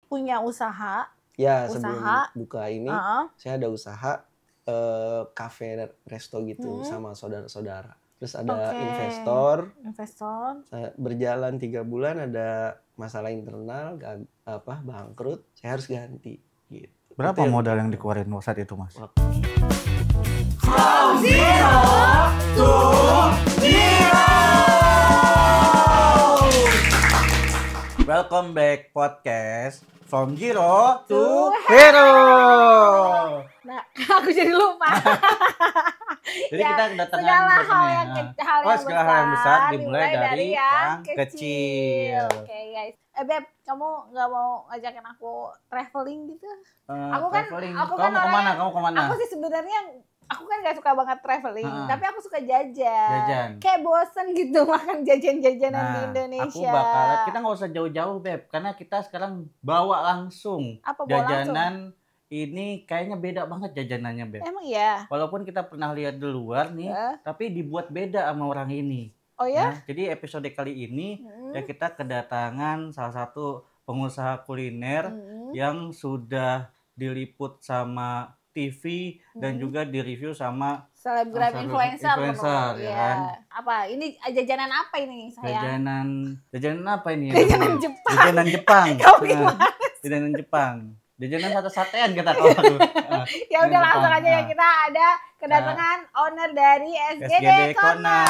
punya usaha. Ya, sebelum buka ini saya ada usaha cafe resto gitu sama saudara-saudara. Terus ada investor. Saya berjalan 3 bulan, ada masalah internal, bangkrut, saya harus ganti gitu. Berapa modal yang dikeluarin saat itu, Mas? From zero to hero. Welcome back podcast From Zero to Hero. Nah, aku jadi lupa. Jadi kita kedatangan segala hal yang besar dimulai dari yang kecil. Oke, guys. Beb, kamu nggak mau ngajakin aku traveling gitu? Aku kan Kamu kemana? Aku sih sebenarnya aku kan gak suka banget traveling, tapi aku suka jajan. Kayak bosen gitu makan jajan-jajanan di Indonesia. Kita nggak usah jauh-jauh, Beb, karena kita sekarang bawa langsung jajanan. Ini kayaknya beda banget jajanannya, Beb. Emang ya? Walaupun kita pernah lihat di luar nih, tapi dibuat beda sama orang ini. Oh ya? Nah, jadi episode kali ini ya kita kedatangan salah satu pengusaha kuliner yang sudah diliput sama TV dan juga direview sama selebgram influencer ya kan. Apa ini jajanan apa ini sayang? Jajanan apa ini? Jajanan Jepang. Jajanan Jepang. Jajanan Jepang. Jajanan sate-satean kita tahu. Ya udah langsung aja ya, kita ada kedatangan owner dari SGD Corner.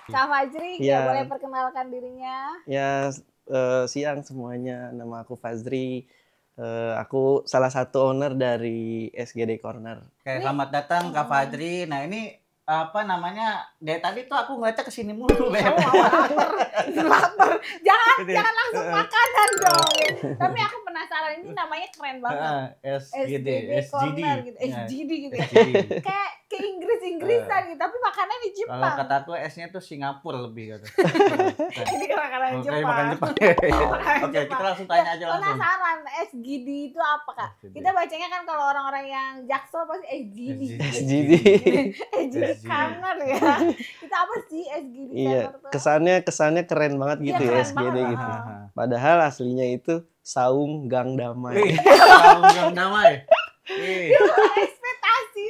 Kak Fajri, boleh perkenalkan dirinya? Ya, siang semuanya. Nama aku Fazri. Aku salah satu owner dari SGD Corner. Oke, selamat datang Kak Fajri. Nah, ini apa namanya? Dari tadi tuh aku ngeliatnya kesini mulu, Beb. Lapar. Jangan langsung makanan dong. Tapi aku penasaran, ini namanya keren banget. SGD Corner gitu. SGD gitu ya. Kayak ke Inggris-Inggrisan gitu, tapi makannya di Jepang. Kalau kata aku S-nya tuh Singapura lebih kata. Ini makanan Jepang. Makan Jepang. Oke, kita langsung tanya aja langsung. Penasaran, SGD itu apa, Kak? Kita bacanya kan kalau orang-orang yang Jaksel pasti SGD. SGD Corner ya. Itu apa sih SGD Corner tuh? Kesannya keren banget gitu ya SGD gitu. Padahal aslinya itu Saung Gang Damai. Saung Gang Damai. Ekspektasi,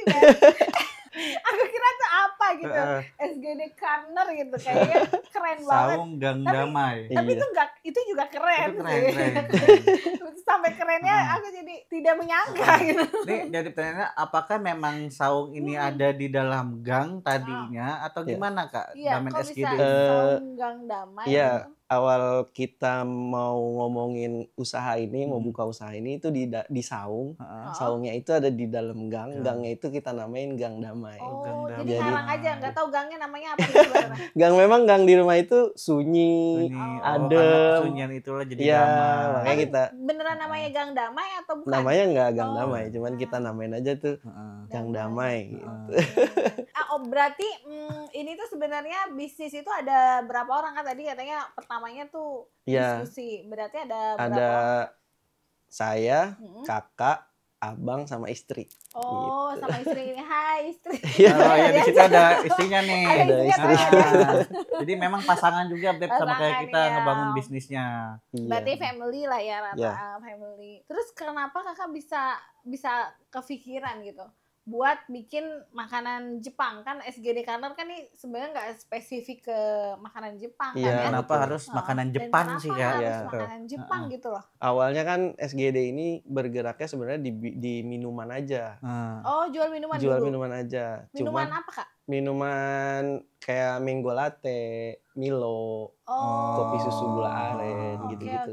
aku kira tuh apa gitu, SGD Corner gitu, kayaknya keren banget. Saung Gang Damai. Tapi itu juga keren. Sampai kerennya aku jadi tidak menyangka gitu. Nih jadi pertanyaannya, apakah memang saung ini ada di dalam gang tadinya atau gimana, Kak? Iya, kok SGD? bisa Saung Gang Damai? Iya. Awal kita mau ngomongin usaha ini, mau buka usaha ini itu di saung. Saungnya itu ada di dalam gang. Gangnya itu kita namain Gang Damai. Jadi ngarang aja, nggak tahu gangnya namanya apa sebenarnya. Memang gang di rumah itu sunyi, adem. Kesunyian itulah jadi damai. Makanya kita beneran namanya Gang Damai atau bukan? Namanya nggak Gang Damai, cuman kita namain aja tuh Gang Damai gitu. Berarti ini tuh sebenarnya bisnis itu ada berapa orang, kan tadi katanya pertamanya tuh diskusi. Berarti ada berapa orang? Saya, kakak, abang sama istri. Gitu. Sama istri ini. Hai istri. Di situ ada istrinya nih. Ada istri. Jadi memang pasangan juga, Beb, sama kayak kita ngebangun bisnisnya. Berarti family lah ya, rata family. Terus kenapa kakak bisa kepikiran gitu buat bikin makanan Jepang? Kan SGD Corner kan nih sebenarnya nggak spesifik ke makanan Jepang kan ya? Kenapa harus makanan Jepang sih, Kak? Harus makanan Jepang gitu loh. Awalnya kan SGD ini bergeraknya sebenarnya di minuman aja. Jual minuman Jual dulu. Minuman aja. Minuman apa, Kak? Minuman kayak mango latte, Milo, kopi susu gula aren gitu-gitu.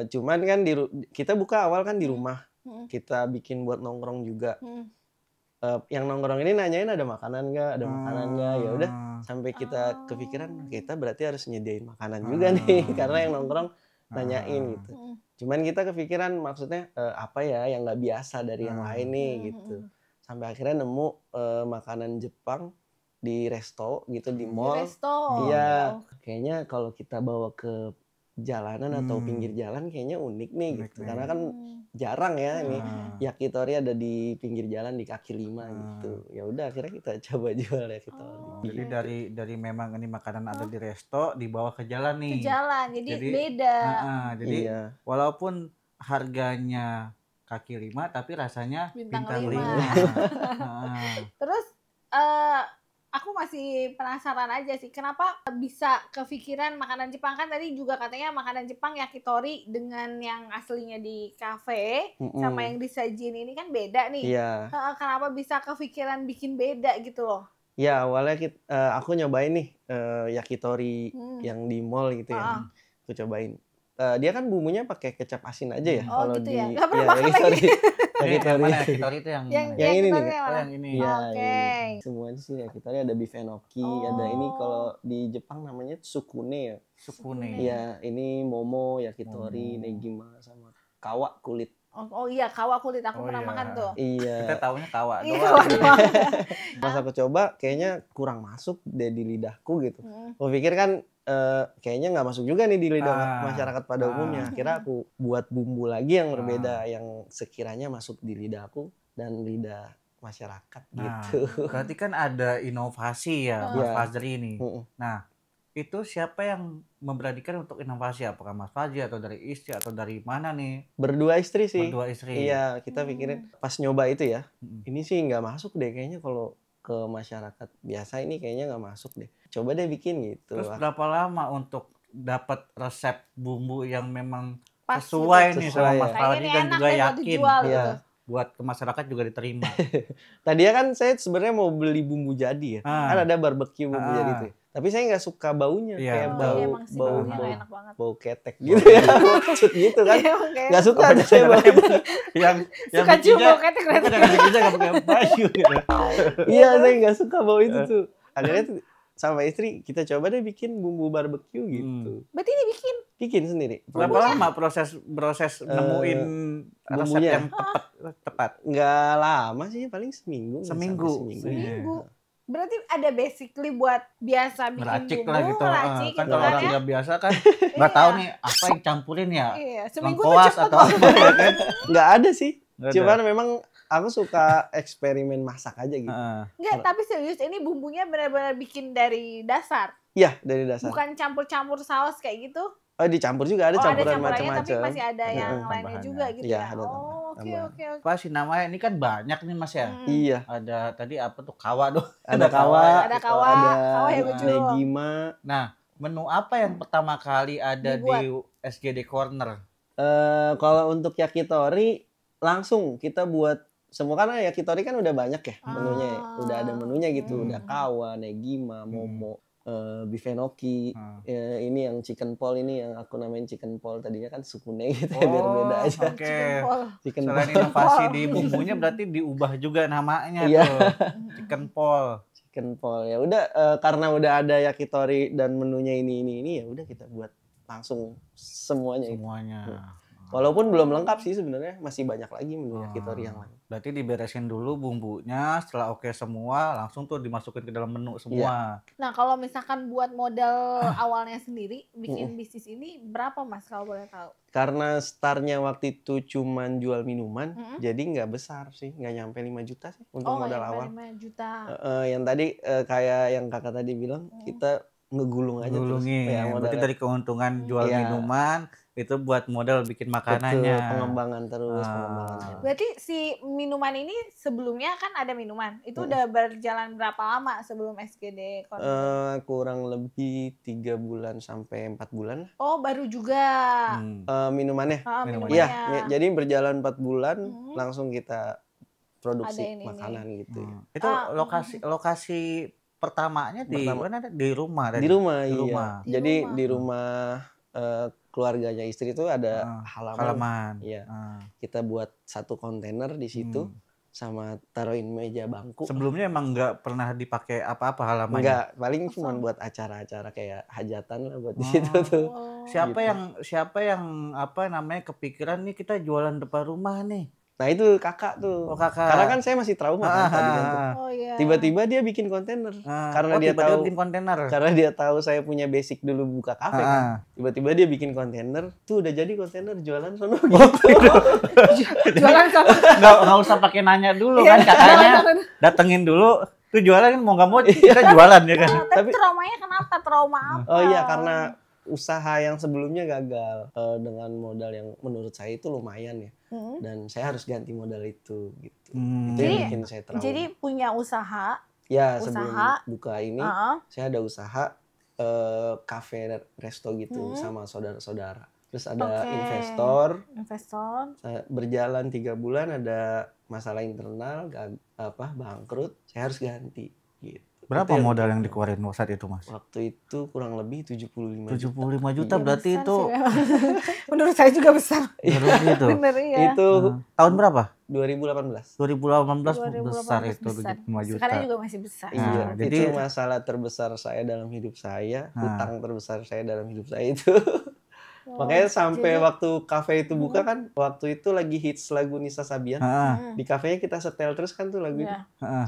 Cuman kan kita buka awal kan di rumah. Kita bikin buat nongkrong juga. Yang nongkrong ini nanyain ada makanan nggak, ya udah sampai kita kepikiran kita berarti harus nyediain makanan juga nih karena yang nongkrong nanyain gitu. Cuman kita kepikiran maksudnya apa ya yang nggak biasa dari yang lain nih gitu. Sampai akhirnya nemu makanan Jepang di resto gitu di mall. Iya, kayaknya kalau kita bawa ke jalanan atau pinggir jalan kayaknya unik nih gitu. Karena kan jarang ya ini yakitori ada di pinggir jalan di kaki lima gitu. Ya udah akhirnya kita coba jual yakitori. Jadi dari memang ini makanan ada di resto dibawa ke jalan nih. Ke jalan, jadi beda. Jadi walaupun harganya kaki lima tapi rasanya bintang 5. Terus aku masih penasaran aja sih, kenapa bisa kepikiran makanan Jepang? Kan tadi juga katanya makanan Jepang yakitori dengan yang aslinya di kafe sama yang disajiin ini kan beda nih. Iya. Kenapa bisa kepikiran bikin beda gitu loh? Ya awalnya aku nyobain nih yakitori yang di mall gitu ya. Aku cobain. Dia kan bumbunya pakai kecap asin aja ya. Kalau gitu ya. Gak pernah makan lagi. Yakitori itu yang ini nih. Yang ini. Ya, semuanya sih yakitori ada beef enoki, ada ini kalau di Jepang namanya sukune ya. Sukune. Iya, ini momo, yakitori, negima sama kawa kulit. Oh iya, kawa kulit aku pernah makan tuh. Iya. Kita taunya kawa doang. Pas aku coba kayaknya kurang masuk deh di lidahku gitu. Aku pikir kan kayaknya nggak masuk juga nih di lidah masyarakat pada umumnya. Akhirnya aku buat bumbu lagi yang berbeda yang sekiranya masuk di lidahku dan lidah masyarakat gitu. Berarti kan ada inovasi ya Mas Fajri ini. Nah, itu siapa yang memberanikan untuk inovasi? Apakah Mas Fajri atau dari istri atau dari mana nih? Berdua istri sih. Berdua istri. Iya, kita pikirin pas nyoba itu ya. Ini sih nggak masuk deh kayaknya kalau ke masyarakat biasa ini kayaknya nggak masuk deh. Coba deh bikin gitu. Terus berapa lama untuk dapat resep bumbu yang memang sesuai nih sama Mas Fajri dan juga yakin buat ke masyarakat juga diterima. Tadinya kan saya sebenarnya mau beli bumbu jadi ya. Kan ada barbecue bumbu jadi itu. Tapi saya nggak suka baunya, kayak bau ketek gitu ya, maksud gitu kan. Nggak suka aja saya bau. Yang suka cium bau ketek. Nggak pakai baju. Iya, saya nggak suka bau itu tuh. Akhirnya sama istri kita coba deh bikin bumbu barbecue gitu. Berarti ini bikin sendiri. Berapa lama proses nemuin resep yang tepat? Nggak lama sih, paling seminggu. Berarti ada basically buat biasa bikin meracik bumbu, lah gitu. Meracik kan gitu kalau orang nggak biasa kan nggak tahu nih apa yang campurin ya. Seminggu lengkoas tuh atau apa ya kan? Nggak ada sih. Cuman memang aku suka eksperimen masak aja gitu. Enggak, tapi serius ini bumbunya benar-benar bikin dari dasar. Iya, dari dasar. Bukan campur-campur saus kayak gitu. Oh, dicampur juga ada campuran macam-macam. Tapi masih ada yang lainnya juga gitu ya. Oke. Apa sih namanya? Ini kan banyak nih Mas ya. Iya. Ada tadi apa tuh kawa doh. Ada kawa, ada negima. Nah, menu apa yang pertama kali ada di SGD Corner? Kalau untuk yakitori langsung kita buat semua, karena yakitori kan udah banyak ya menunya ya. Udah ada menunya gitu, udah kawa, negima, momo, beef enoki, ini yang chicken pol, ini yang aku namain chicken pol, tadinya kan sukune gitu ya, biar beda aja. Chicken selain inovasi di bumbunya berarti diubah juga namanya tuh. Chicken pol. Ya udah karena udah ada yakitori dan menunya ini ya udah kita buat langsung semuanya. Walaupun belum lengkap sih sebenarnya, masih banyak lagi menu yakitori yang lain. Berarti diberesin dulu bumbunya, setelah oke semua langsung tuh dimasukin ke dalam menu semua. Nah, kalau misalkan buat modal awalnya sendiri bikin bisnis ini berapa Mas kalau boleh tahu? Karena startnya waktu itu cuman jual minuman, jadi nggak besar sih, nggak nyampe 5 juta sih untuk modal awal. 5 juta. Yang tadi kayak yang kakak tadi bilang, kita ngegulung aja terus. Ya, berarti dari keuntungan jual minuman itu buat modal bikin makanannya. Betul, pengembangan terus. Berarti si minuman ini sebelumnya kan ada minuman. Itu udah berjalan berapa lama sebelum SGD Corner? Kurang lebih 3 bulan sampai 4 bulan. Oh, baru juga. Minumannya? Iya, jadi berjalan 4 bulan langsung kita produksi makanan gitu. Itu lokasi pertamanya di mana? Di rumah. Di rumah, iya. Jadi di rumah keluarganya istri itu ada halaman. Iya. Kita buat satu kontainer di situ sama taruhin meja bangku. Sebelumnya emang nggak pernah dipakai apa-apa halamannya? Nggak, paling cuma buat acara-acara kayak hajatan lah buat di situ tuh. Siapa yang apa namanya kepikiran nih kita jualan depan rumah nih? Nah itu kakak tuh. Oh, kakak. Karena kan saya masih trauma kan tadi kan. Oh iya. Tiba-tiba dia bikin kontainer. Karena dia tiba-tiba tahu bikin kontainer. Karena dia tahu saya punya basic dulu buka kafe kan. Tiba-tiba dia bikin kontainer. Tuh udah jadi kontainer jualan sono gitu. Jualan sama. Nggak usah pakai nanya dulu kan kakaknya. Datengin dulu. Tuh jualan kan mau nggak mau kita jualan ya kan. Tapi traumanya kenapa? Trauma apa? Oh iya karena usaha yang sebelumnya gagal dengan modal yang menurut saya itu lumayan ya, dan saya harus ganti modal itu gitu. Itu yang bikin saya trauma. Jadi punya usaha? Ya sebelum buka ini saya ada usaha kafe resto gitu sama saudara-saudara. Terus ada investor. Berjalan 3 bulan ada masalah internal, bangkrut. Saya harus ganti. Gitu. Berapa modal yang dikeluarin saat itu Mas? Waktu itu kurang lebih 75 juta. 75 juta berarti itu. Menurut saya juga besar. Itu. Bener iya. Itu tahun berapa? 2018. 2018 besar itu 75 juta. Sekarang juga masih besar. Iya, jadi itu masalah terbesar saya dalam hidup saya, hutang terbesar saya dalam hidup saya itu. Makanya sampai waktu kafe itu buka kan, waktu itu lagi hits lagu Nisa Sabian. Di kafenya kita setel terus kan tuh lagu itu.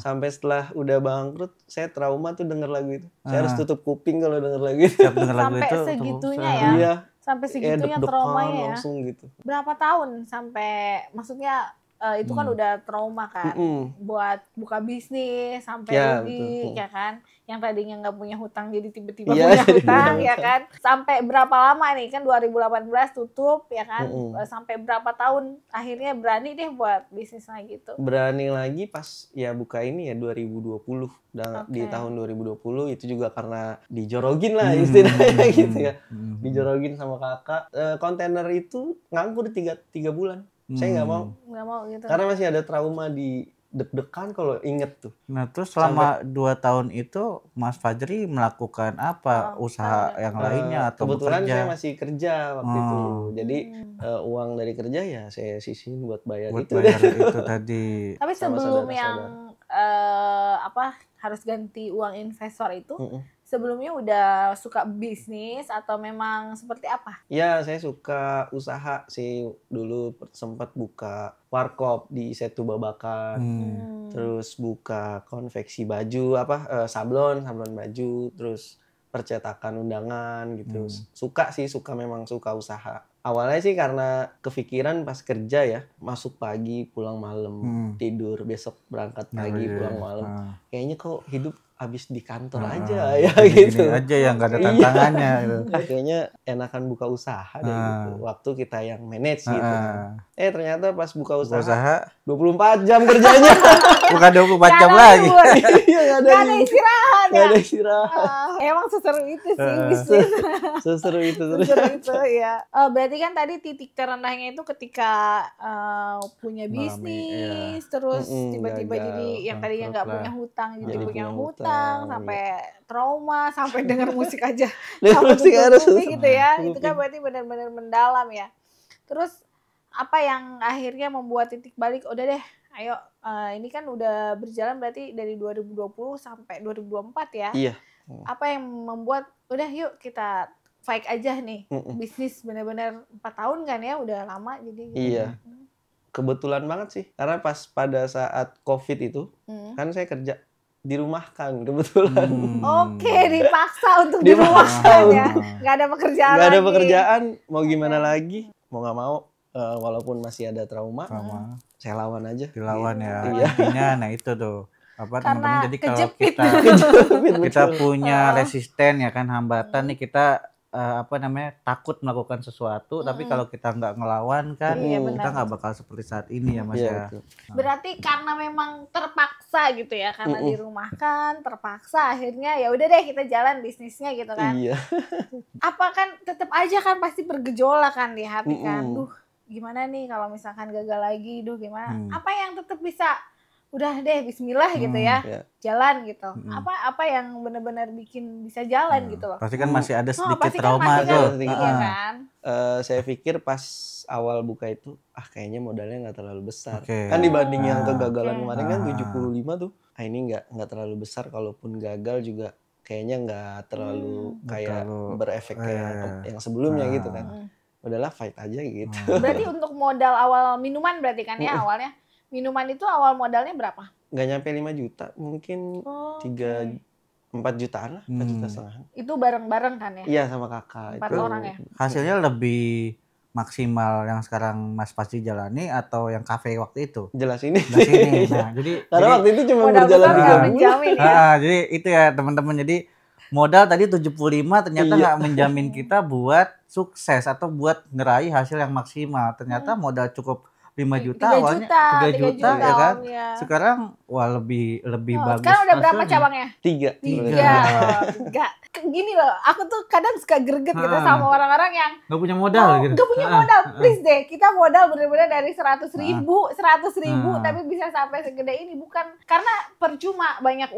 Sampai setelah udah bangkrut, saya trauma tuh denger lagu itu. Saya harus tutup kuping kalau denger lagu itu. Sampai segitunya ya? Iya. Sampai segitunya traumanya ya? Langsung gitu. Berapa tahun sampai, maksudnya itu kan udah trauma kan, buat buka bisnis sampai rugi ya kan, yang tadinya nggak punya hutang jadi tiba-tiba punya hutang ya kan, sampai berapa lama nih kan 2018 tutup ya kan, sampai berapa tahun akhirnya berani deh buat bisnis lagi gitu. Berani lagi pas ya buka ini ya 2020 dan di tahun 2020 itu juga karena dijorogin lah istilahnya gitu ya, dijorogin sama kakak. Kontainer itu nganggur 3 bulan. Saya nggak mau gitu. Karena masih ada trauma di deg-degan kalau inget tuh. Nah terus selama 2 tahun itu Mas Fajri melakukan apa? Usaha yang lainnya atau kebetulan bekerja? Saya masih kerja waktu itu. Jadi uang dari kerja ya saya sisihin buat bayar itu. Itu tadi. Tapi sebelum yang harus ganti uang investor itu, sebelumnya udah suka bisnis atau memang seperti apa? Ya, saya suka usaha sih. Dulu sempat buka warkop di Setu Babakan. Terus buka konveksi baju, sablon baju, terus percetakan undangan gitu. Memang suka usaha. Awalnya sih karena kepikiran pas kerja ya, masuk pagi pulang malam, tidur, besok berangkat pagi pulang malam. Kayaknya kok hidup habis di kantor aja ya gitu. Gini aja yang gak ada tantangannya gitu. Kayaknya enakan buka usaha deh gitu. Waktu kita yang manage gitu. Ternyata pas buka usaha 24 jam kerjanya. Bukan 24 jam lagi. Iya, gak ada istirahat. Gak ada istirahat. Emang seseru itu sih bisnis. Seseru itu terus. Seseru itu ya. Berarti kan tadi titik terendahnya itu ketika punya bisnis, terus tiba-tiba jadi yang tadinya nggak punya hutang jadi punya hutang, sampai trauma, sampai denger musik aja sampai tutup gitu ya. Itu kan berarti benar-benar mendalam ya. Terus apa yang akhirnya membuat titik balik, udah deh ayo ini kan udah berjalan berarti dari 2020 sampai 2024 ya. Iya. Apa yang membuat udah yuk kita fight aja nih, bisnis benar-benar 4 tahun kan ya, udah lama jadi gitu. Iya. Kebetulan banget sih, karena pas pada saat COVID itu kan saya kerja dirumahkan kebetulan. Oke, dipaksa untuk dirumahkan ya. Gak ada pekerjaan lagi. Gak ada pekerjaan, mau gimana lagi? Mau gak mau, walaupun masih ada trauma, saya lawan aja. Dilawan gitu. ya. Iya. Intinya nah itu tuh. Teman-teman, jadi kalau kita punya resisten ya kan, hambatan nih, kita takut melakukan sesuatu, tapi kalau kita nggak ngelawan kan, kita nggak bakal seperti saat ini ya Mas ya. Berarti karena memang terpaksa gitu ya, karena dirumahkan, terpaksa akhirnya ya udah deh kita jalan bisnisnya gitu kan. Iya. Apa kan tetap aja kan pasti bergejolak kan di hati kan. Duh, gimana nih kalau misalkan gagal lagi, gimana? Apa yang tetap bisa udah deh bismillah gitu ya, jalan gitu. Apa yang benar-benar bikin bisa jalan gitu loh. Pasti kan masih ada sedikit trauma tuh. Iya kan. Saya pikir pas awal buka itu kayaknya modalnya nggak terlalu besar. Kan dibanding yang kegagalan kemarin kan 75 tuh. Ini nggak terlalu besar, kalaupun gagal juga kayaknya nggak terlalu kayak berefek kayak yang sebelumnya gitu kan. udahlah fight aja gitu. Berarti untuk modal awal minuman berarti kan ya awalnya. Minuman itu awal modalnya berapa? Nggak nyampe 5 juta, mungkin 4 jutaan lah, 4 juta setengah. Itu bareng-bareng kan ya? Iya sama kakak. 4 orang ya? Hasilnya lebih maksimal yang sekarang Mas Fajri jalani atau yang kafe waktu itu? Jelas ini. Nah, Karena waktu itu cuma modal berjalan besar 3 nggak bulan. menjamin ya? jadi itu ya teman-teman. Jadi modal tadi 75 ternyata nggak menjamin kita buat sukses atau buat ngeraih hasil yang maksimal. Ternyata modal cukup 5 juta 3 awalnya, juta, 3 juta ya kan. Ya. Sekarang wah lebih bagus. Sekarang udah berapa hasilnya. cabangnya? 3. 3. Gini loh, aku tuh kadang suka greget gitu sama orang-orang yang nggak punya modal gitu. Nggak punya modal, please deh. Kita modal bener-bener dari 100.000, tapi bisa sampai segede ini. Bukan karena percuma banyak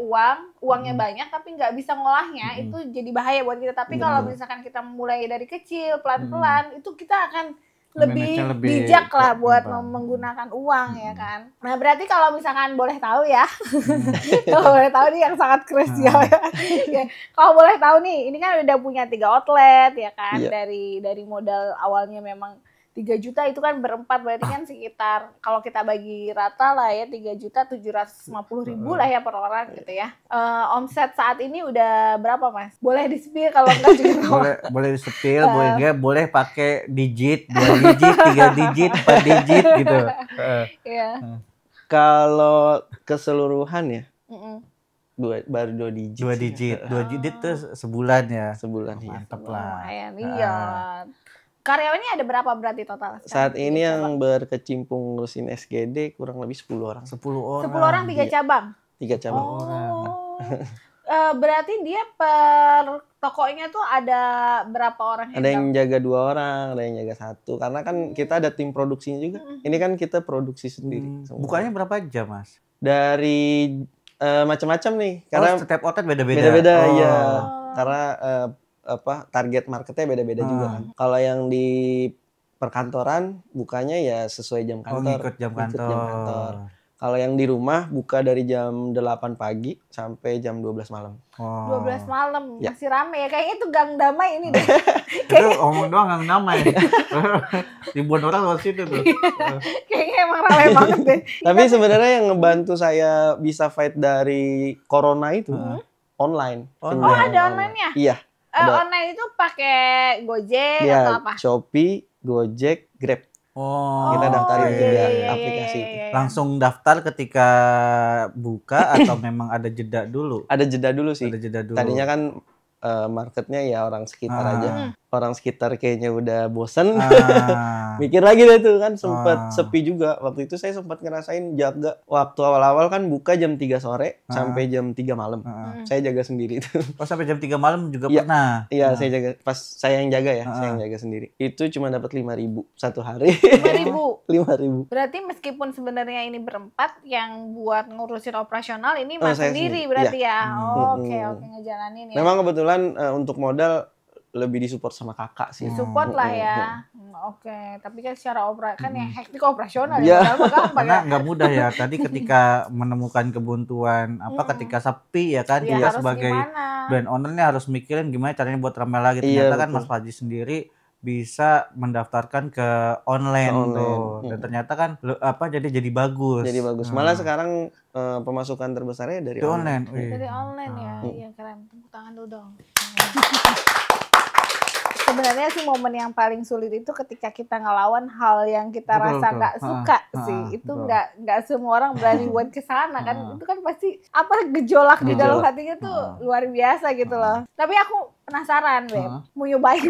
uangnya banyak, tapi nggak bisa ngolahnya, itu jadi bahaya buat kita. Tapi kalau misalkan kita mulai dari kecil, pelan-pelan, itu kita akan lebih bijak lah buat menggunakan uang ya kan. Nah berarti kalau misalkan boleh tahu ya, kalau boleh tahu nih yang sangat krusial ya. Kalau boleh tahu nih, ini kan udah punya 3 outlet ya kan, dari modal awalnya memang 3 juta itu kan berempat, berarti kan sekitar kalau kita bagi rata lah ya 3.750.000 lah ya per orang gitu ya. Omset saat ini udah berapa Mas? Boleh di-spill kalau enggak juga boleh di-spill, boleh pakai digit, 2 digit, 3 digit, 4 digit gitu. Kalau keseluruhan ya, baru 2 digit. 2 digit, 2 digit tuh sebulan ya. Sebulan ya. Mantap lah. Iya. Karyawannya ada berapa berarti total? Saat ini yang berkecimpung ngurusin SGD kurang lebih 10 orang. 10 orang. 10 orang 3 cabang? 3 cabang. Berarti dia per tokonya tuh ada berapa orang? Ada yang jaga 2 orang, ada yang jaga 1. Karena kan kita ada tim produksinya juga. Ini kan kita produksi sendiri. Bukanya berapa jam Mas? Dari macam-macam nih. Karena setiap outlet beda-beda. Beda-beda ya. Karena target marketnya beda-beda juga kan. Kalau yang di perkantoran bukanya ya sesuai jam kantor. Ikut jam kantor. Kalau yang di rumah buka dari jam 8 pagi sampai jam 12 malam. 12 malam masih rame ya. Kayaknya itu Gang Damai ini deh. Itu omong doang Gang Damai. Ribuan orang lewat situ tuh. Kayaknya emang rame banget deh. Tapi sebenarnya yang ngebantu saya bisa fight dari corona itu online. Oh ada online-nya? Iya. Online itu pakai Gojek atau apa? Shopee, Gojek, Grab. Kita daftarin tiga aplikasi. Langsung daftar ketika buka atau memang ada jeda dulu? Ada jeda dulu sih. Ada jeda dulu. Tadinya kan marketnya ya orang sekitar aja. Orang sekitar kayaknya udah bosen. Mikir lagi deh tuh kan, sempat sepi juga. Waktu itu saya sempat ngerasain jaga. Waktu awal-awal kan buka jam 3 sore sampai jam 3 malam. Saya jaga sendiri tuh. Oh sampai jam 3 malam juga pernah? Iya saya jaga. Pas saya yang jaga ya, saya yang jaga sendiri. Itu cuma dapat 5.000 satu hari. 5.000? Berarti meskipun sebenarnya ini berempat, yang buat ngurusin operasional ini Mas sendiri berarti ya? Oke, ngejalanin ya. Memang kebetulan untuk modal lebih disupport sama kakak sih. Disupport lah ya. Oke, tapi kan secara kan yang hektik operasional ya. Karena nggak mudah ya. Tadi ketika menemukan kebuntuan, ketika sepi ya kan, kita sebagai brand owner harus mikirin gimana caranya buat ramai lagi. Ternyata kan Mas Fajri sendiri bisa mendaftarkan ke online tuh. Dan ternyata kan jadi bagus. Jadi bagus. Malah sekarang pemasukan terbesarnya dari online. Dari online ya. Iya keren. Tepuk tangan dulu dong. Sebenarnya sih momen yang paling sulit itu ketika kita ngelawan hal yang kita rasa nggak suka sih. Itu nggak semua orang berani buat kesana kan. Itu kan pasti gejolak di dalam hatinya tuh luar biasa gitu loh. Tapi aku penasaran, Beb. Mau nyobain.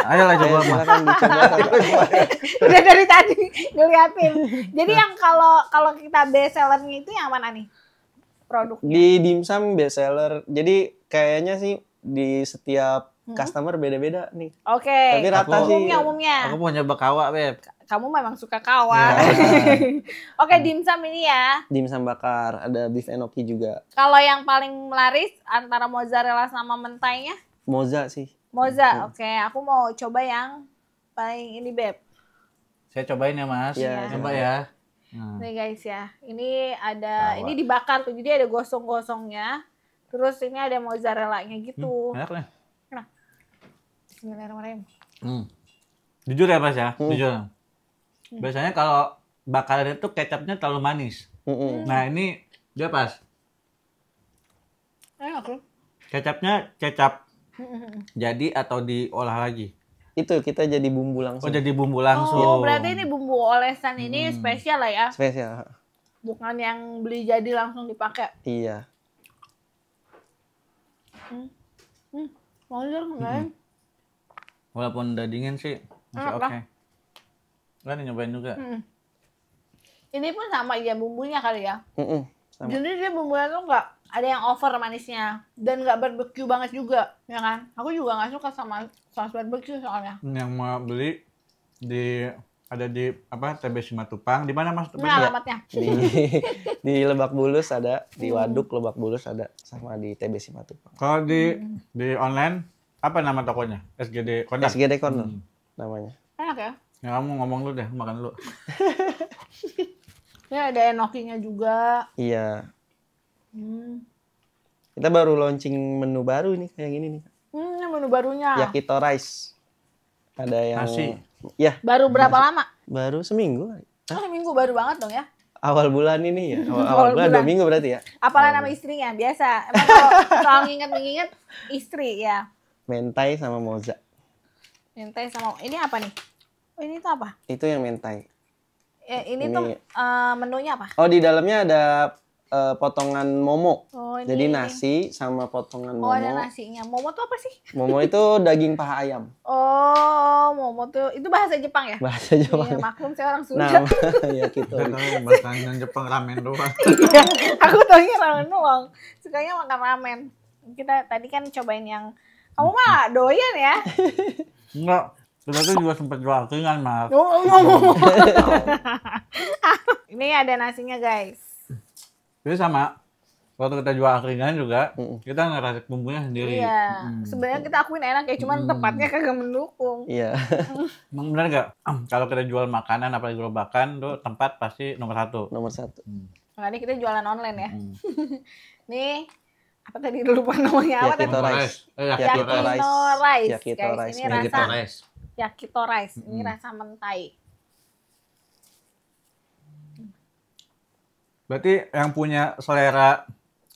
Ayolah coba. Udah dari tadi ngeliatin. Jadi yang kalau kita best sellernya itu yang mana nih produknya? Di dimsum best seller. Jadi kayaknya sih di setiap customer beda-beda nih. Oke. Tapi rata sih. Umumnya. Aku mau nyoba kawak, Beb. Kamu memang suka kawak. Oke, dimsum ini ya. Dimsum bakar, ada beef enoki juga. Kalau yang paling laris antara mozzarella sama mentainya? Moza sih. Moza, oke. Aku mau coba yang paling ini, Beb. Saya cobain ya, Mas. Coba ya. Nih guys ya. Ini ada, ini dibakar tuh. Jadi ada gosong-gosongnya. Terus ini ada mozzarella-nya gitu. Enak nih. Bismillahirrahmanirrahim. Jujur ya Mas ya, jujur. Biasanya kalau bakaran itu kecapnya terlalu manis. Nah ini dia pas. Enak loh. Kecapnya kecap jadi atau diolah lagi? Itu kita jadi bumbu langsung. Oh jadi bumbu langsung. Oh berarti ini bumbu olesan ini spesial lah ya? Spesial. Bukan yang beli jadi langsung dipakai. Iya. Wajar enggak? Walaupun udah dingin sih masih oke. Kan nyobain juga. Ini pun sama ya bumbunya kali ya. Sama. Jadi dia bumbunya tuh nggak ada yang over manisnya dan nggak barbecue banget juga, ya kan? Aku juga nggak suka sama saus barbecue soalnya. Yang mau beli ada di apa TB Simatupang. Di mana Mas? Ini alamatnya. Di Lebak Bulus ada, di Waduk Lebak Bulus ada, sama di TB Simatupang. Kalau di online apa nama tokonya? SGD Corner. SGD Corner namanya. Enak ya? Ya kamu ngomong dulu deh, makan dulu. Ini ada enokinya juga. Iya. Kita baru launching menu baru nih kayak gini nih. Ini menu barunya. Yakito rice. Ada yang nasi. Ya. Baru berapa lama? Baru seminggu. Seminggu baru banget dong ya. Awal bulan ini ya. Awal bulan 2 minggu berarti ya. Apalah nama istrinya? Biasa. Emang kalau mengingat istri ya. Mentai sama moza. Mentai sama ini apa nih? Oh, ini tuh apa? Itu yang mentai. Ini tuh menunya apa? Oh, di dalamnya ada potongan momo. Oh, ini. Jadi nasi sama potongan momo. Oh, ada nasinya. Momo tuh apa sih? Momo itu daging paha ayam. Oh, momo tuh itu bahasa Jepang ya? Bahasa Jepang. Iya, maklum saya orang Sunda. Nah, ya gitu. Makanan Jepang ramen doang. Iya, aku taunya ramen doang. Sukanya makan ramen. Kita tadi kan cobain yang kamu mah doyan ya? Enggak. Kita tuh juga sempat jual keringan, Mas. Ini ada nasinya, guys. Jadi sama, waktu kita jual angkringan juga, kita ngerasik bumbunya sendiri. Iya, sebenarnya kita akuin enak ya, cuman tempatnya kagak mendukung. Iya. Emang benar nggak? Kalau kita jual makanan, apalagi gerobakan, tuh tempat pasti nomor 1. Nomor 1. Makanya kita jualan online ya. Nih, apa tadi lupa namanya apa tadi? Yakito rice. Yakito rice, Yakito guys. rice. Ini rasa rice. yakito rice. Ini rasa mentai. Berarti yang punya selera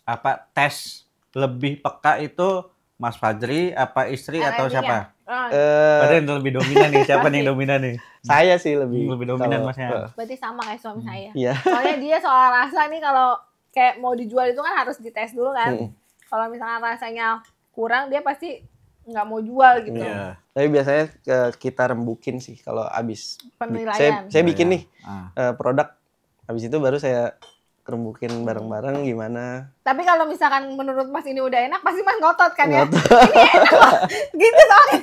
apa tes lebih peka itu Mas Fajri, apa istri atau siapa? Berarti yang lebih dominan nih. Siapa nih yang dominan nih? Saya sih lebih dominan Masnya. Berarti sama kayak suami saya. Iya. Soalnya dia soal rasa nih kalau kayak mau dijual itu kan harus dites dulu kan. Kalau misalnya rasanya kurang dia pasti nggak mau jual gitu. Iya. Tapi biasanya kita rembukin sih kalau abis. Penilaian. Saya bikin nih produk. Habis itu baru saya rembukin bareng-bareng gimana. Tapi kalau misalkan menurut Mas ini udah enak, pasti Mas ngotot kan ya? Ini enak loh. Gitu soalnya.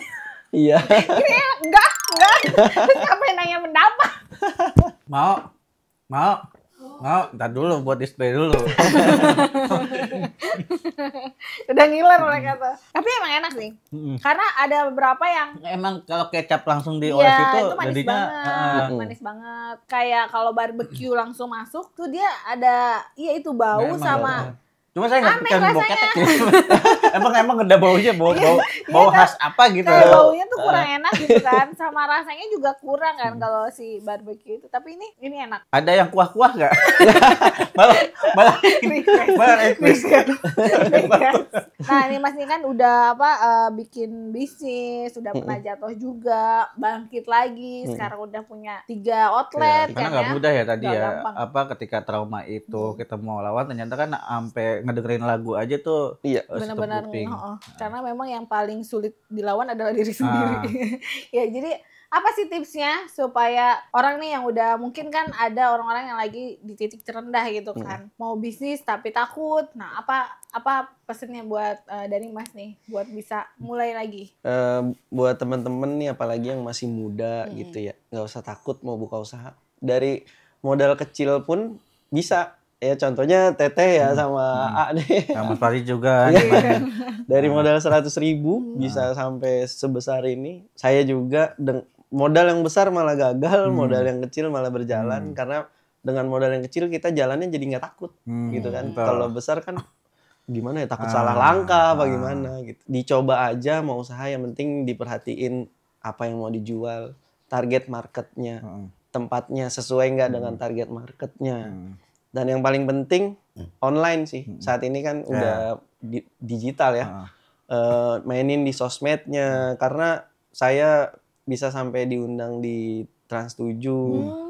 Iya. Ini enak. Enggak. Terus sampai nanya pendapat. Mau. Ntar dulu buat display dulu. Udah ngiler mereka tuh. Tapi emang enak sih. Karena ada beberapa yang Emang kalau kecap langsung dioles itu manis jadinya banget, manis banget. Kayak kalau barbecue langsung masuk tuh dia ada itu bau sama cuma saya nggak pikirin bau rasanya. ketek. emang ada baunya bau khas apa gitu. Kayak baunya tuh kurang enak gitu kan. Sama rasanya juga kurang kan kalau si barbecue itu. Tapi ini enak. Ada yang kuah-kuah nggak? malah request. Nah ini Mas ini kan udah bikin bisnis, udah pernah jatuh juga, bangkit lagi, sekarang udah punya 3 outlet Karena kan nggak mudah ya tadi Nggak ya. gampang. Apa ketika trauma itu kita mau lawan ternyata kan sampai ngedengerin lagu aja tuh. Iya. Benar-benar karena memang yang paling sulit dilawan adalah diri sendiri. Ya jadi apa sih tipsnya supaya orang nih yang udah mungkin kan ada orang-orang yang lagi di titik terendah gitu kan, mau bisnis tapi takut. Nah apa pesennya buat dari Mas nih buat bisa mulai lagi? Buat teman-teman nih apalagi yang masih muda gitu ya, nggak usah takut mau buka usaha. Dari modal kecil pun bisa. Ya contohnya Teteh ya sama A nih. Sama Fari juga. Dari modal 100.000 bisa sampai sebesar ini. Saya juga modal yang besar malah gagal, modal yang kecil malah berjalan. Karena dengan modal yang kecil kita jalannya jadi nggak takut gitu kan. Kalau besar kan gimana ya, takut salah langkah apa gimana gitu. Dicoba aja mau usaha, yang penting diperhatiin apa yang mau dijual. target marketnya, tempatnya sesuai nggak dengan target marketnya. Dan yang paling penting online sih. Saat ini kan udah digital ya. Mainin di sosmednya, karena saya bisa sampai diundang di Trans 7,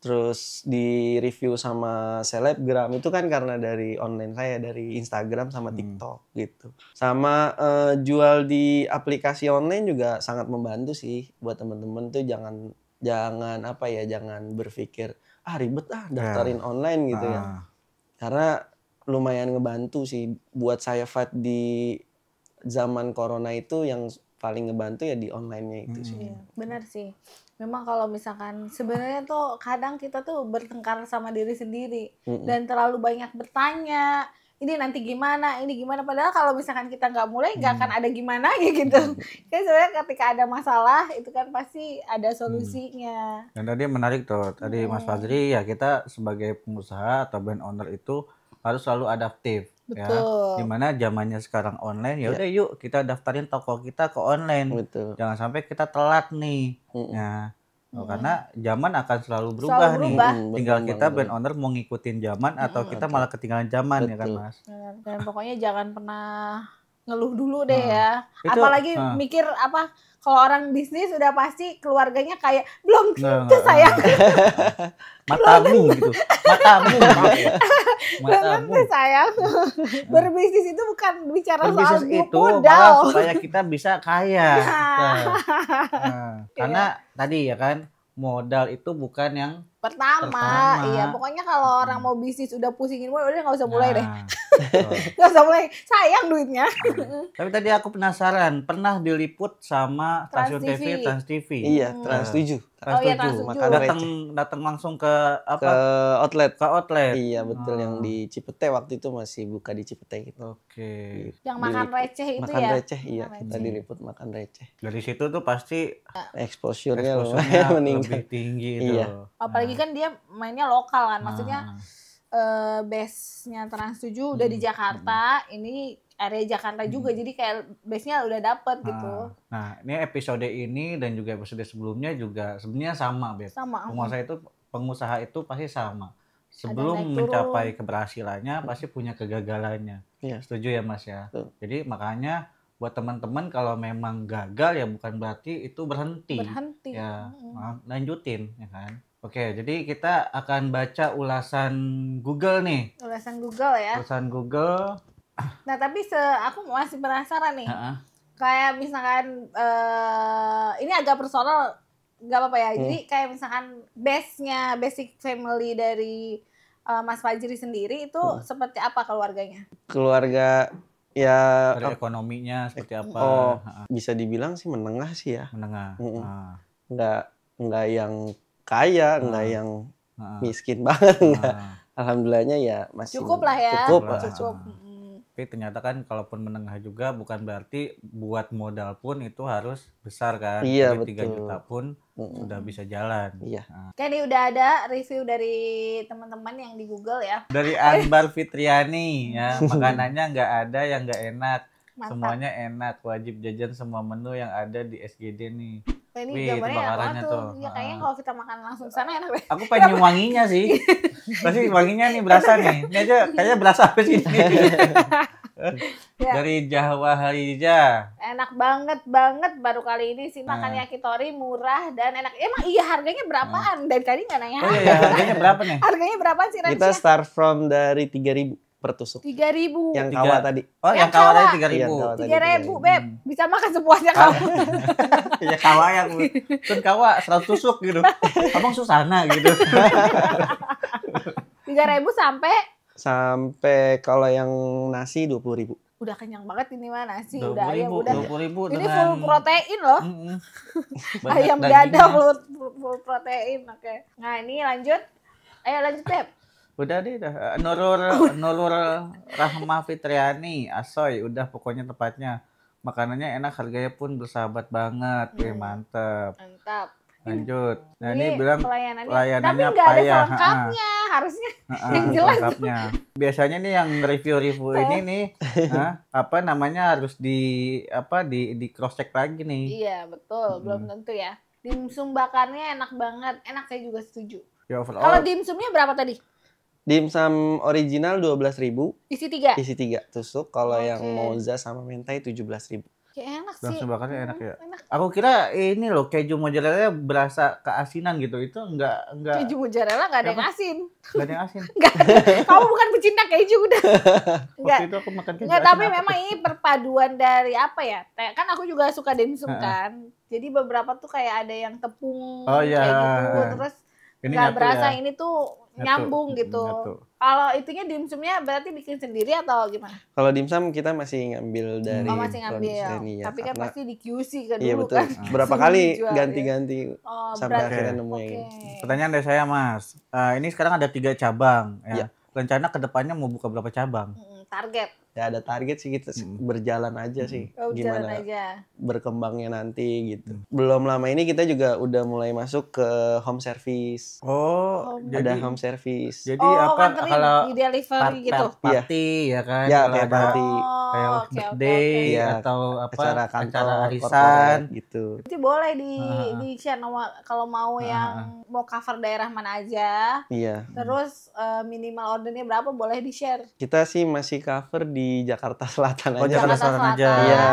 terus di review sama selebgram, itu kan karena dari online saya, dari Instagram sama TikTok gitu. Sama jual di aplikasi online juga sangat membantu sih buat temen-temen tuh. Jangan apa ya, jangan berpikir ribet daftarin online gitu ya. Karena lumayan ngebantu sih buat saya fight di zaman corona itu. Yang paling ngebantu ya di online-nya itu sih. Iya, benar sih. Memang kalau misalkan sebenarnya tuh kadang kita tuh bertengkar sama diri sendiri dan terlalu banyak bertanya, ini nanti gimana, ini gimana, padahal kalau misalkan kita nggak mulai nggak akan ada gimana ya gitu. Kan sebenarnya ketika ada masalah itu kan pasti ada solusinya. Dan tadi menarik tuh, tadi Mas Fajri, ya kita sebagai pengusaha atau brand owner itu harus selalu adaptif. Betul. Ya, dimana zamannya sekarang online, ya udah yuk kita daftarin toko kita ke online. Betul. Jangan sampai kita telat nih. Ya, karena zaman akan selalu berubah nih. Tinggal kita brand owner mau ngikutin zaman atau kita malah ketinggalan zaman. Ya kan Mas. Dan pokoknya jangan pernah ngeluh dulu deh ya. Apalagi mikir apa, kalau orang bisnis udah pasti keluarganya kayak belum tentu sayang. Matamu gitu. Matamu. Matamu sayang. Berbisnis itu bukan bicara soal itu modal. Supaya kita bisa kaya. Karena tadi ya kan, modal itu bukan yang pertama. Iya, pokoknya kalau orang mau bisnis udah pusingin udah nggak usah mulai deh. Nggak usah mulai, sayang duitnya. Tapi tadi aku penasaran, pernah diliput sama Stasiun TV, Trans TV. Iya, Trans 7. Trans 7. Datang langsung ke apa? Ke outlet. Ke outlet. Iya, betul, yang di Cipete waktu itu masih buka di Cipete gitu. Oke. Yang makan receh itu makan ya. Makan receh, iya, kita diliput makan receh. Dari situ tuh pasti exposure-nya lumayan lebih tinggi itu. Iya. Apalagi kan dia mainnya lokal kan, maksudnya base-nya Trans 7 udah di Jakarta, ini area Jakarta juga, jadi kayak base-nya udah dapet gitu. Nah, ini episode ini dan juga episode sebelumnya juga sebenarnya sama, Beb. Sama. Pengusaha itu pasti sama. Sebelum mencapai keberhasilannya pasti punya kegagalannya. Iya. Setuju ya Mas ya? Jadi makanya buat teman-teman kalau memang gagal ya bukan berarti itu berhenti. Ya, lanjutin ya kan. Oke, jadi kita akan baca ulasan Google nih. Ulasan Google ya. Ulasan Google. Nah, tapi aku masih penasaran nih. Kayak misalkan ini agak personal, nggak apa-apa ya. Jadi kayak misalkan basic family dari Mas Fajri sendiri itu seperti apa keluarganya? Keluarga ya dari ekonominya seperti apa? Bisa dibilang sih menengah sih ya. Menengah. Nggak yang kaya, nggak yang miskin banget, nggak. Alhamdulillahnya ya masih cukup lah ya. Cukup. Tapi ternyata kan kalaupun menengah juga bukan berarti buat modal pun itu harus besar kan. Iya, jadi 3 betul. juta pun sudah bisa jalan. Iya. Kayak ini udah ada review dari teman-teman yang di Google ya. Dari Anbar Fitriani ya, makanannya nggak ada yang nggak enak. Mantap. Semuanya enak, wajib jajan semua menu yang ada di SGD nih. Ini gambarnya apa tuh? Ya kayaknya kalau kita makan langsung sana enak deh. Aku pengen wanginya sih. Pasti wanginya nih berasa nih. Ini aja kayaknya berasa habis ini. Ya. Dari Jawa Harija. Enak banget baru kali ini sih makan yakitori, murah dan enak. Emang iya harganya berapaan? Dari tadi nggak nanya. Oh iya, harganya berapa nih? Harganya berapaan sih Ransya? Kita start from dari 3.000 per tusuk. 3.000. Yang kawa tadi. Oh, yang kawa tadi 3.000, 3.000. Beb. Bisa makan sepuasnya kamu. Ya kawa yang kan kawa 100 tusuk gitu. Abang Susana gitu. 3.000 sampai kalau yang nasi 20.000. Udah kenyang banget ini mah nasi, 20.000, udah ayam udah. 20.000 ini full protein loh. Ayam dada full protein. Oke. Nah, ini lanjut. Ayo lanjut, Beb. Udah deh, Nurul Rahma Fitriani, Asoy, udah pokoknya tempatnya. Makanannya enak, harganya pun bersahabat banget. Mantep. Lanjut. Nah, ini bilang pelayanannya tapi nggak ada payah. selengkapnya, harusnya yang jelas. Selengkapnya. Biasanya nih yang review-review ini nih, apa namanya harus di cross check lagi nih. Iya, betul. Belum tentu ya. Dimsum bakarnya enak banget. Enak, saya juga setuju. Ya, kalau dimsumnya berapa tadi? Dimsum original 12.000. Isi 3? Isi 3 tusuk. Kalau yang moza sama mentai 17.000. Ya enak sih. Dimsum bakarnya enak ya. Enak. Aku kira ini loh keju mozzarella berasa keasinan gitu. Itu enggak. Keju mozzarella enggak ada yang asin. Enggak ada yang asin. Enggak. Kamu bukan pecinta keju udah. Enggak. Waktu itu aku makan keju. Enggak, tapi memang ini perpaduan dari apa ya? Kan aku juga suka dimsum kan. Jadi beberapa tuh kayak ada yang tepung kayak gitu. Terus nggak berasa ya. Ini tuh nyambung gitu. Kalau itunya dimsumnya berarti bikin sendiri atau gimana? Kalau dimsum kita masih ngambil dari masih ngambil. Ya, tapi kan pasti di QC kan dulu. Iya betul. Kan. Berapa kali ganti-ganti sampai akhirnya nemu yang ini. Pertanyaan dari saya Mas, ini sekarang ada 3 cabang ya. Rencana kedepannya mau buka berapa cabang? Target. Ya ada target sih, kita berjalan aja sih. Gimana berkembangnya nanti gitu. Belum lama ini kita juga udah mulai masuk ke home service. Ada home service. Jadi apa kalau di delivery gitu? Party ya kan? Ya kayak party. Kayak birthday atau apa? Acara kantor, acara arisan gitu. Itu boleh di share kalau mau yang mau cover daerah mana aja. Iya. Terus minimal ordernya berapa boleh di share? Kita sih masih cover di Jakarta Selatan aja. Jakarta Selatan aja. Iya.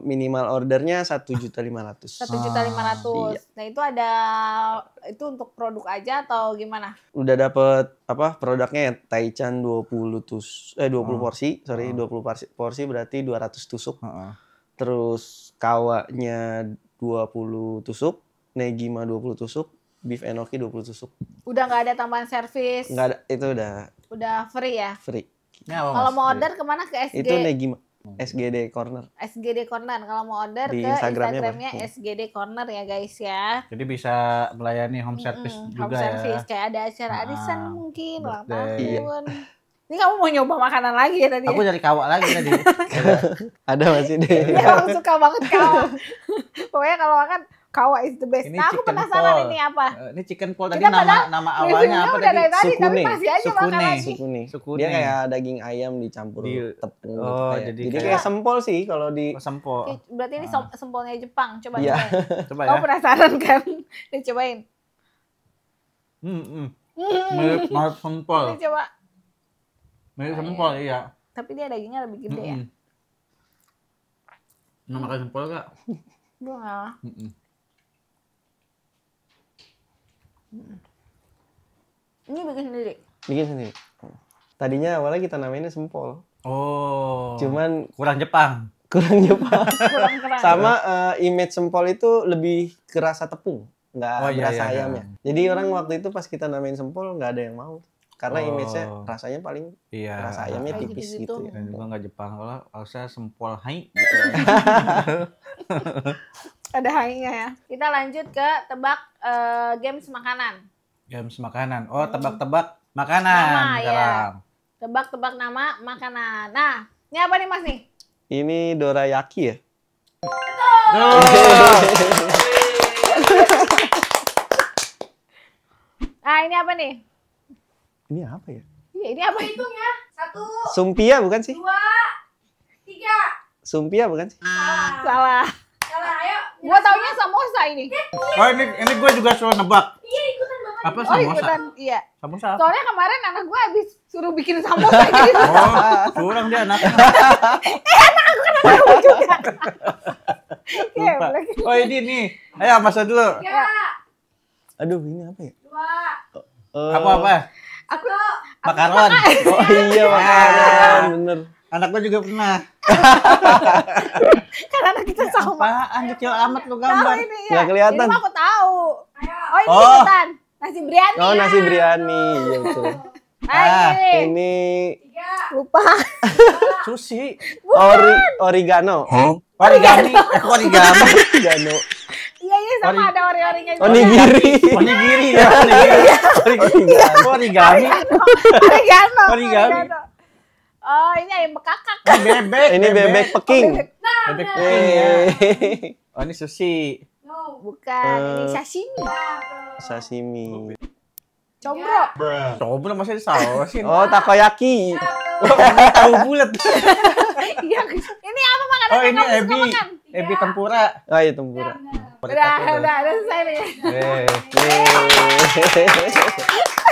Minimal ordernya 1.500.000. 1.500.000. Iya. Nah itu itu untuk produk aja atau gimana? Udah dapet produknya ya, Taichan 20 porsi, 20 porsi berarti 200 tusuk. Terus kawanya 20 tusuk, Negima 20 tusuk, beef enoki 20 tusuk. Udah nggak ada tambahan servis? Nggak ada, itu udah free ya? Free. Kalau mau order kemana? Ke SG? Itu Negima. SGD Corner. SGD Corner. Kalau mau order di ke Instagramnya SGD Corner ya guys ya. Jadi bisa melayani home service juga home service. ya. Kayak ada acara arisan mungkin, ulang tahun. Ini kamu mau nyoba makanan lagi ya tadi? Aku dari kawak lagi tadi. Ada masih deh. Dia emang suka banget kawak. Pokoknya kalau makan kawak is the best. Nah, aku penasaran ini apa? Ini chicken pol tadi nama awalnya apa tadi? Sukune. Tapi masih aja makan lagi. Sukune. Dia kayak daging ayam dicampur tepung gitu. Jadi kayak sempol sih kalau di sempol. Berarti ini sempolnya Jepang. Coba ya. Coba ya. Kamu penasaran kan? Nih cobain. Mirip sempol. Ini coba. Mirip sempol iya. Tapi dia dagingnya lebih gede ya. Mau makan sempol gak? Gue nggak. Ini bikin sendiri? Bikin sendiri. Tadinya awalnya kita namainnya sempol. Cuman kurang Jepang. Kurang Jepang. Kurang keren. Sama image sempol itu lebih kerasa tepung, nggak berasa ayamnya. Jadi orang waktu itu pas kita namain sempol nggak ada yang mau. Karena image-nya rasanya paling rasa ayamnya tipis gitu ya. Dan juga nggak Jepang, kalau harusnya sempol hai gitu. Ada hai-nya ya. Kita lanjut ke tebak games makanan. Games makanan. Tebak-tebak makanan nama, sekarang. Ya. Tebak-tebak nama makanan. Nah, ini apa nih Mas nih? Ini dorayaki ya? Nah, ini apa nih? Ini apa ya? Iya, ini apa? Hitung ya. 1. Sumpia bukan sih? 2, 3. Sumpia bukan sih? Salah. Ayo. Gua taunya samosa ini. Ini gue juga suruh nebak. Iya, ikutan banget. Apa samosa? Ikutan, iya. Samosa. Soalnya kemarin anak gua habis suruh bikin samosa gitu. Kurang dia anaknya. Anak aku kan anak gua juga. Lupa. Ini nih. Ayo masa dulu. Ya. Aduh, ini apa ya? 2. Apa? Aku makaron. Oh iya, makaron. Bener. Anak gue juga pernah. Kan anak kita sama. Apaan kecil amat lu gambar. Nggak kelihatan. Ini aku tahu. Oh, ini ikutan. Nasi biryani. Oh, nasi biryani. Iya betul. Ini 3. Lupa. Sushi. Origano. Origami. Origami. Origano. Iya, sama ada ori-orinya juga. Onigiri ya. Origami. Origami. Oh, ini ayam bekakak. Bebek. Ini bebek Peking. Bebek Peking ya. Oh, ini sushi. Bukan, ini sashimi. Sashimi. Combro masih disausin. Oh, takoyaki. Tahu bulat. Iya. Ini apa makanan ini yang kamu suka makan? ebi tempura. Oh, iya tempura. Udah selesai nih.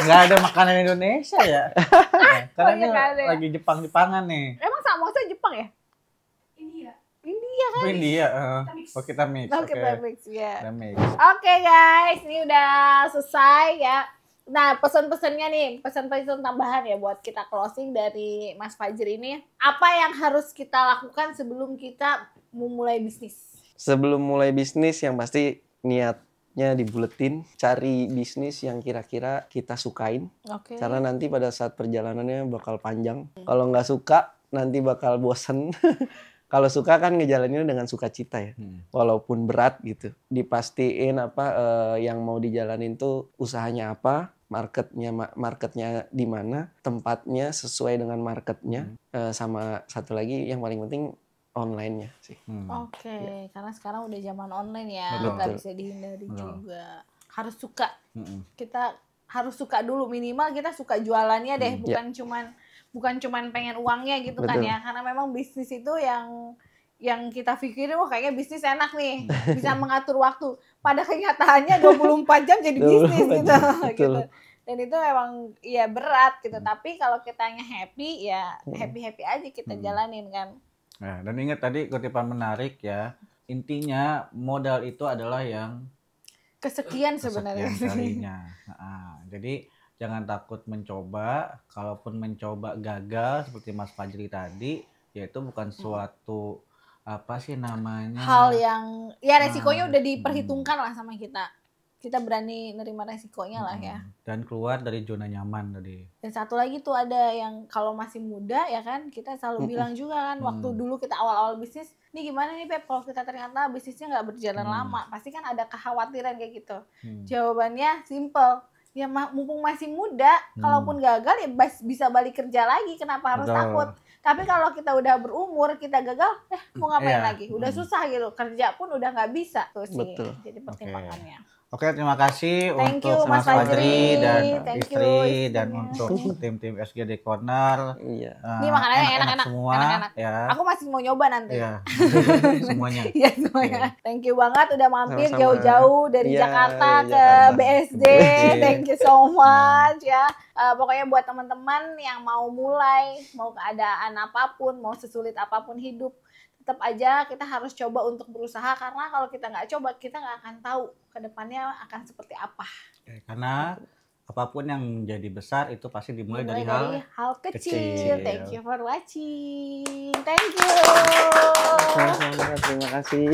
Nggak ada makanan Indonesia ya? Karena ini lagi Jepang-Jepangan nih. Emang samosa Jepang ya? India kan? India. Oh kita mix. Kita mix ya. Kita mix. Oke guys, ini udah selesai ya. Nah, pesan-pesannya nih, pesan-pesan tambahan ya buat kita closing dari Mas Fajri ini. Apa yang harus kita lakukan sebelum kita memulai bisnis? Sebelum mulai bisnis yang pasti niatnya dibuletin, cari bisnis yang kira-kira kita sukain. Karena nanti pada saat perjalanannya bakal panjang. Kalau nggak suka, nanti bakal bosen. Kalau suka kan ngejalaninnya dengan sukacita ya, walaupun berat gitu. Dipastiin yang mau dijalanin tuh usahanya apa, marketnya di mana, tempatnya sesuai dengan marketnya, sama satu lagi yang paling penting online-nya sih. Oke, karena sekarang udah zaman online ya, nggak bisa dihindari juga. Harus suka, kita harus suka dulu, minimal kita suka jualannya deh, bukan cuman pengen uangnya gitu kan ya, karena memang bisnis itu yang kita pikirin wah kayaknya bisnis enak nih, bisa mengatur waktu, pada kenyataannya 24 jam jadi bisnis gitu. Dan itu emang ya berat gitu, tapi kalau kitanya happy ya happy aja kita jalanin kan. Nah, dan ingat tadi kutipan menarik ya, intinya modal itu adalah yang kesekian sebenarnya. Kalinya. Jadi jangan takut mencoba, kalaupun mencoba gagal seperti Mas Fajri tadi, ya itu bukan suatu apa sih namanya? Hal yang ya resikonya udah diperhitungkan lah sama kita. Kita berani nerima resikonya lah ya. Dan keluar dari zona nyaman tadi. Dan satu lagi tuh ada yang kalau masih muda ya kan, kita selalu bilang juga kan waktu dulu kita awal-awal bisnis, nih gimana nih Pep kalau kita ternyata bisnisnya nggak berjalan lama, pasti kan ada kekhawatiran kayak gitu. Jawabannya simple. Ya mumpung masih muda, kalaupun gagal ya bisa balik kerja lagi, kenapa harus takut? Tapi kalau kita udah berumur, kita gagal, mau ngapain lagi? Udah susah gitu, kerja pun udah nggak bisa tuh sih. Jadi pertimbangannya. Oke, terima kasih untuk Mas Fajri dan istri dan untuk tim-tim SGD Corner. Iya. Ini makanannya enak-enak semua. Enak-enak. Ya. Aku masih mau nyoba nanti. Iya. Semuanya. Iya semuanya. Thank you banget udah mampir Sama-sama. jauh-jauh dari Jakarta ke BSD. Thank you so much ya. Pokoknya buat teman-teman yang mau mulai, mau keadaan apapun, mau sesulit apapun hidup, tetap aja kita harus coba untuk berusaha, karena kalau kita nggak coba kita nggak akan tahu ke depannya akan seperti apa. Karena apapun yang menjadi besar itu pasti dimulai dari hal kecil. Thank you for watching. Thank you. Sama-sama, terima kasih.